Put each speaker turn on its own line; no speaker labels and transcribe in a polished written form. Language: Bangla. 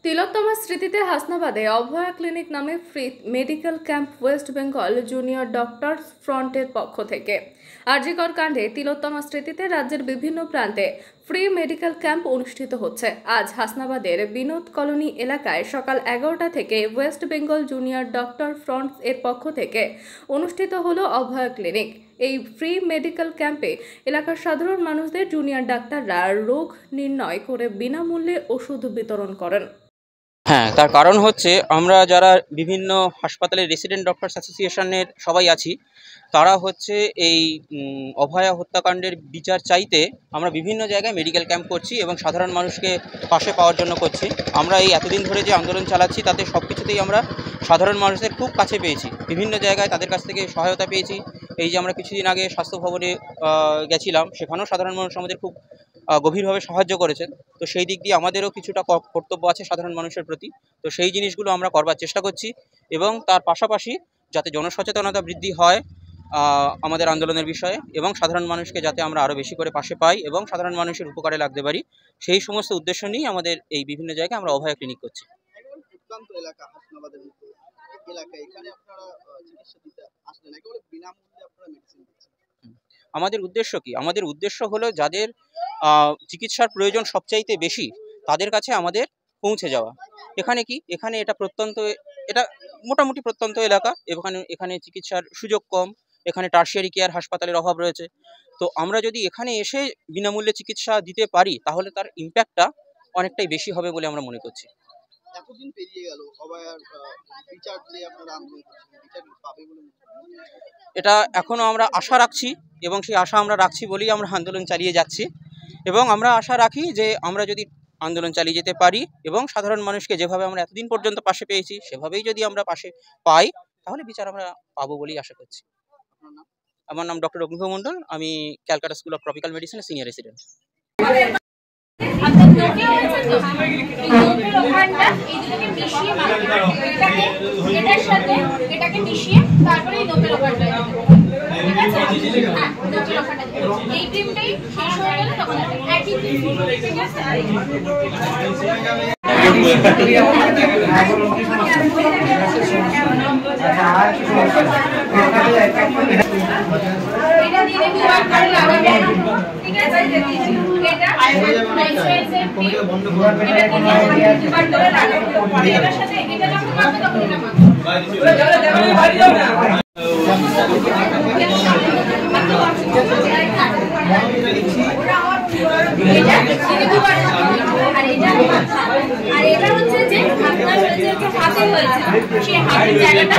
তিলোত্তমার স্মৃতিতে হাসনাবাদে অভয়া ক্লিনিক নামে free medical camp West Bengal junior doctors ফ্রন্টের পক্ষ থেকে। আরজিকর কাণ্ডে তিলোত্তমার স্মৃতিতে রাজ্যের বিভিন্ন প্রান্তে ফ্রি মেডিকেল ক্যাম্প অনুষ্ঠিত হচ্ছে। আজ হাসনাবাদের বিনোদ কলোনি এলাকায় সকাল 11টা থেকে West Bengal junior doctor fronts এর পক্ষ থেকে অনুষ্ঠিত হলো অভয়া ক্লিনিক। এই ফ্রি মেডিকেল ক্যাম্পে এলাকার সাধারণ মানুষদের জুনিয়র ডাক্তাররা রোগ নির্ণয় করে বিনামূল্যে ওষুধ বিতরণ করেন।
হ্যাঁ, তার কারণ হচ্ছে আমরা যারা বিভিন্ন হাসপাতালের রেসিডেন্ট ডক্টরস অ্যাসোসিয়েশনের সবাই আছি, তারা হচ্ছে এই অভয়া হত্যাকাণ্ডের বিচার চাইতে আমরা বিভিন্ন জায়গায় মেডিকেল ক্যাম্প করছি এবং সাধারণ মানুষকে পাশে পাওয়ার জন্য করছি। আমরা এই এতদিন ধরে যে আন্দোলন চালাচ্ছি তাতে সব কিছুতেই আমরা সাধারণ মানুষদের খুব কাছে পেয়েছি, বিভিন্ন জায়গায় তাদের কাছ থেকে সহায়তা পেয়েছি। এই যে আমরা কিছুদিন আগে স্বাস্থ্য ভবনে গেছিলাম, সেখানেও সাধারণ মানুষ আমাদের খুব গভীরভাবে সাহায্য করেছেন। তো সেই দিক দিয়ে আমাদেরও কিছুটা কর্তব্য আছে সাধারণ মানুষের প্রতি। তো সেই জিনিসগুলো আমরা করবার চেষ্টা করছি এবং তার পাশাপাশি যাতে জনসচেতনতা বৃদ্ধি হয় আমাদের আন্দোলনের বিষয়ে, এবং সাধারণ মানুষকে যাতে আমরা আরও বেশি করে পাশে পাই এবং সাধারণ মানুষের উপকারে লাগতে পারি, সেই সমস্ত উদ্দেশ্য নিয়ে আমাদের এই বিভিন্ন জায়গায় আমরা অভয়া ক্লিনিক করছি। আমাদের উদ্দেশ্য কি? আমাদের উদ্দেশ্য হলো যাদের চিকিৎসার প্রয়োজন সবচাইতে বেশি তাদের কাছে আমাদের পৌঁছে যাওয়া। এখানে এটা মোটামুটি প্রত্যন্ত এলাকা, এখানে চিকিৎসার সুযোগ কম, এখানে টার্সিয়ারি কেয়ার হাসপাতালের অভাব রয়েছে। তো আমরা যদি এখানে এসে বিনামূল্যে চিকিৎসা দিতে পারি তাহলে তার ইম্প্যাক্টটা অনেকটাই বেশি হবে বলে আমরা মনে করছি।
এতদিন পেরিয়ে গেল, অভয়ার বিচার যে আপনারা আন্দোলন করছেন, বিচার পাবে বলে
এটা এখনো আমরা আশা রাখছি এবং সেই আশা আমরা রাখছি বলেই আমরা আন্দোলন চালিয়ে যাচ্ছি। এবং আমরা আশা রাখি যে আমরা যদি আন্দোলন চালিয়ে যেতে পারি এবং সাধারণ মানুষকে যেভাবে আমরা এতদিন পর্যন্ত পাশে পেয়েছি সেভাবেই যদি আমরা পাশে পাই তাহলে বিচার আমরা পাবো বলেই আশা করছি। আমার নাম ডক্টর অগ্নিভ মণ্ডল, আমি ক্যালকাটা স্কুল অফ ট্রপিক্যাল মেডিসিনের সিনিয়র রেসিডেন্ট।
হাতের হয়েছে সেই হাতের জায়গাটা